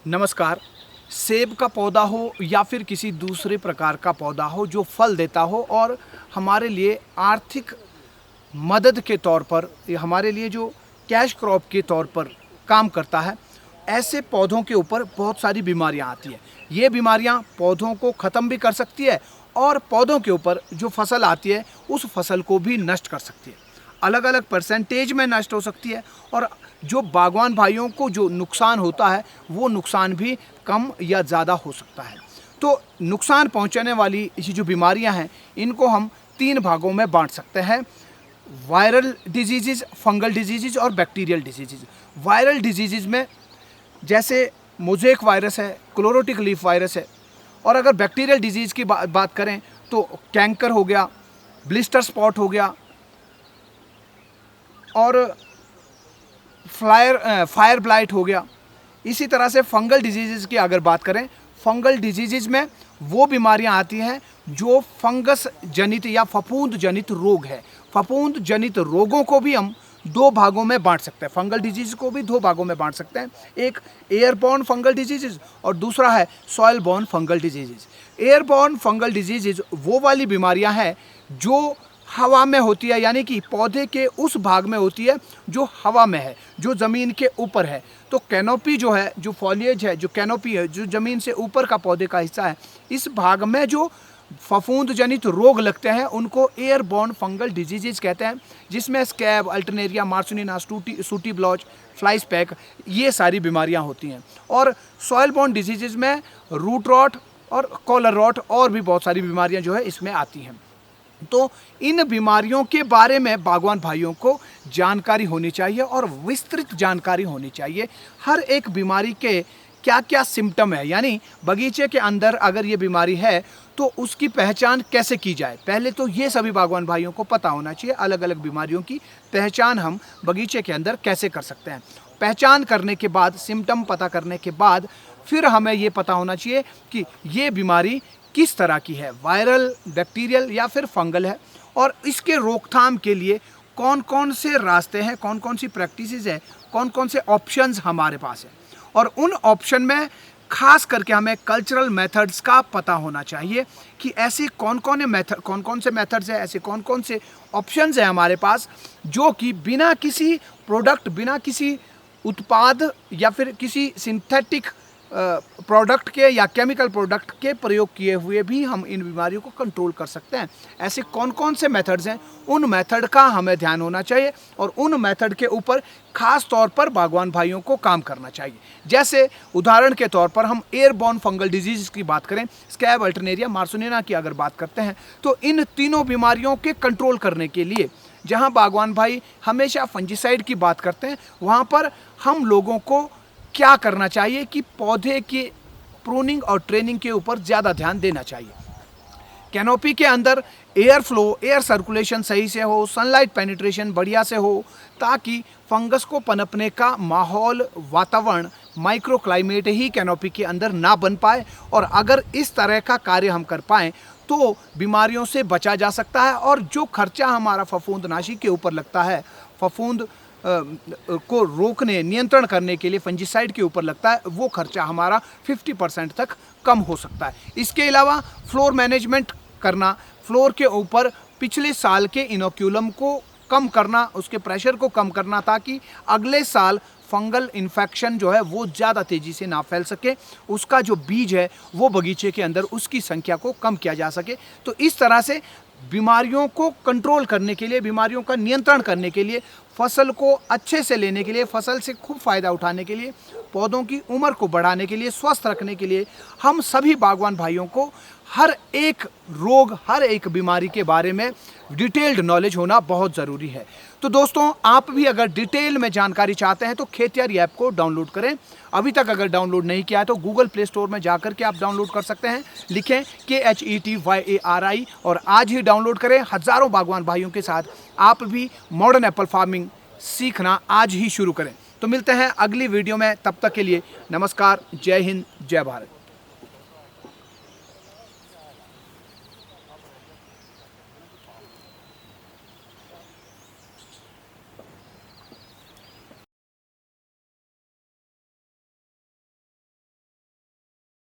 नमस्कार। सेब का पौधा हो या फिर किसी दूसरे प्रकार का पौधा हो जो फल देता हो और हमारे लिए आर्थिक मदद के तौर पर या हमारे लिए जो कैश क्रॉप के तौर पर काम करता है, ऐसे पौधों के ऊपर बहुत सारी बीमारियां आती है। ये बीमारियां पौधों को ख़त्म भी कर सकती है और पौधों के ऊपर जो फसल आती है उस फसल को भी नष्ट कर सकती है। अलग अलग परसेंटेज में नष्ट हो सकती है और जो बागवान भाइयों को जो नुकसान होता है वो नुकसान भी कम या ज़्यादा हो सकता है। तो नुकसान पहुंचाने वाली ये जो बीमारियां हैं इनको हम 3 भागों में बांट सकते हैं: वायरल डिजीज़, फंगल डिजीज़ और बैक्टीरियल डिजीज़। वायरल डिजीज़ में जैसे मोज़ेक वायरस है, क्लोरोटिक लीफ वायरस है। और अगर बैक्टीरियल डिजीज़ की बात करें तो कैंकर हो गया, ब्लिस्टर स्पॉट हो गया और फायर ब्लाइट हो गया। इसी तरह से फंगल डिजीज़ की अगर बात करें, फंगल डिजीज़ में वो बीमारियां आती हैं जो फंगस जनित या फफूंद जनित रोग है। फफूंद जनित रोगों को भी हम 2 भागों में बांट सकते हैं। फंगल डिजीज़ को भी 2 भागों में बांट सकते हैं। एक एयरबॉर्न फंगल डिजीज़ और दूसरा है soil born fungal disease. Airborne fungal disease वो वाली बीमारियां हैं जो हवा में होती है, यानी कि पौधे के उस भाग में होती है जो हवा में है, जो ज़मीन के ऊपर है। तो कैनोपी जो है, जो फॉलिएज है, जो कैनोपी है, जो ज़मीन से ऊपर का पौधे का हिस्सा है, इस भाग में जो फफूंद जनित रोग लगते हैं उनको एयरबॉर्न फंगल डिजीज़ कहते हैं, जिसमें स्कैब, अल्टरनेरिया, मार्सुनिना, सूटी ब्लॉच, फ्लाई स्पैक, ये सारी बीमारियां होती हैं। और सॉइल बॉर्न डिजीज़ में रूट रॉट और कॉलर रॉट और भी बहुत सारी बीमारियां जो है इसमें आती हैं। तो इन बीमारियों के बारे में बागवान भाइयों को जानकारी होनी चाहिए और विस्तृत जानकारी होनी चाहिए। हर एक बीमारी के क्या क्या सिम्टम है, यानी बगीचे के अंदर अगर ये बीमारी है तो उसकी पहचान कैसे की जाए। पहले तो ये सभी बागवान भाइयों को पता होना चाहिए अलग अलग बीमारियों की पहचान हम बगीचे के अंदर कैसे कर सकते हैं। पहचान करने के बाद, सिम्टम पता करने के बाद फिर हमें ये पता होना चाहिए कि ये बीमारी किस तरह की है, वायरल, बैक्टीरियल या फिर फंगल है, और इसके रोकथाम के लिए कौन कौन से रास्ते हैं, कौन कौन सी प्रैक्टिसेस है, कौन कौन से ऑप्शंस हमारे पास हैं। और उन ऑप्शन में खास करके हमें कल्चरल मेथड्स का पता होना चाहिए कि ऐसे कौन कौन से मेथड्स हैं, ऐसे कौन कौन से ऑप्शंस हैं हमारे पास जो कि बिना किसी प्रोडक्ट, बिना किसी उत्पाद या फिर किसी सिंथेटिक प्रोडक्ट के या केमिकल प्रोडक्ट के प्रयोग किए हुए भी हम इन बीमारियों को कंट्रोल कर सकते हैं। ऐसे कौन कौन से मेथड्स हैं, उन मेथड का हमें ध्यान होना चाहिए और उन मेथड के ऊपर खास तौर पर बागवान भाइयों को काम करना चाहिए। जैसे उदाहरण के तौर पर हम एयरबॉर्न फंगल डिजीज़ की बात करें, स्कैब, अल्टरनेरिया, मार्सुनिना की अगर बात करते हैं, तो इन तीनों बीमारियों के कंट्रोल करने के लिए जहाँ बागवान भाई हमेशा फंजीसाइड की बात करते हैं, वहाँ पर हम लोगों को क्या करना चाहिए कि पौधे की प्रूनिंग और ट्रेनिंग के ऊपर ज़्यादा ध्यान देना चाहिए। कैनोपी के अंदर एयर फ्लो, एयर सर्कुलेशन सही से हो, सनलाइट पेनिट्रेशन बढ़िया से हो, ताकि फंगस को पनपने का माहौल, वातावरण, माइक्रो क्लाइमेट ही कैनोपी के अंदर ना बन पाए। और अगर इस तरह का कार्य हम कर पाएँ तो बीमारियों से बचा जा सकता है। और जो खर्चा हमारा फफूंदनाशी के ऊपर लगता है, फफूंद को रोकने, नियंत्रण करने के लिए फंजीसाइड के ऊपर लगता है, वो खर्चा हमारा 50% तक कम हो सकता है। इसके अलावा फ्लोर मैनेजमेंट करना, फ्लोर के ऊपर पिछले साल के इनोक्यूलम को कम करना, उसके प्रेशर को कम करना, ताकि अगले साल फंगल इन्फेक्शन जो है वो ज़्यादा तेज़ी से ना फैल सके, उसका जो बीज है वो बगीचे के अंदर उसकी संख्या को कम किया जा सके। तो इस तरह से बीमारियों को कंट्रोल करने के लिए, बीमारियों का नियंत्रण करने के लिए, फसल को अच्छे से लेने के लिए, फसल से खूब फ़ायदा उठाने के लिए, पौधों की उम्र को बढ़ाने के लिए, स्वस्थ रखने के लिए हम सभी बागवान भाइयों को हर एक रोग, हर एक बीमारी के बारे में डिटेल्ड नॉलेज होना बहुत ज़रूरी है। तो दोस्तों, आप भी अगर डिटेल में जानकारी चाहते हैं तो खेतियारी ऐप को डाउनलोड करें। अभी तक अगर डाउनलोड नहीं किया है तो गूगल प्ले स्टोर में जाकर के आप डाउनलोड कर सकते हैं। लिखें KHETYARI और आज ही डाउनलोड करें। हज़ारों बागवान भाइयों के साथ आप भी मॉडर्न एप्पल फार्मिंग सीखना आज ही शुरू करें। तो मिलते हैं अगली वीडियो में, तब तक के लिए नमस्कार, जय हिंद, जय भारत।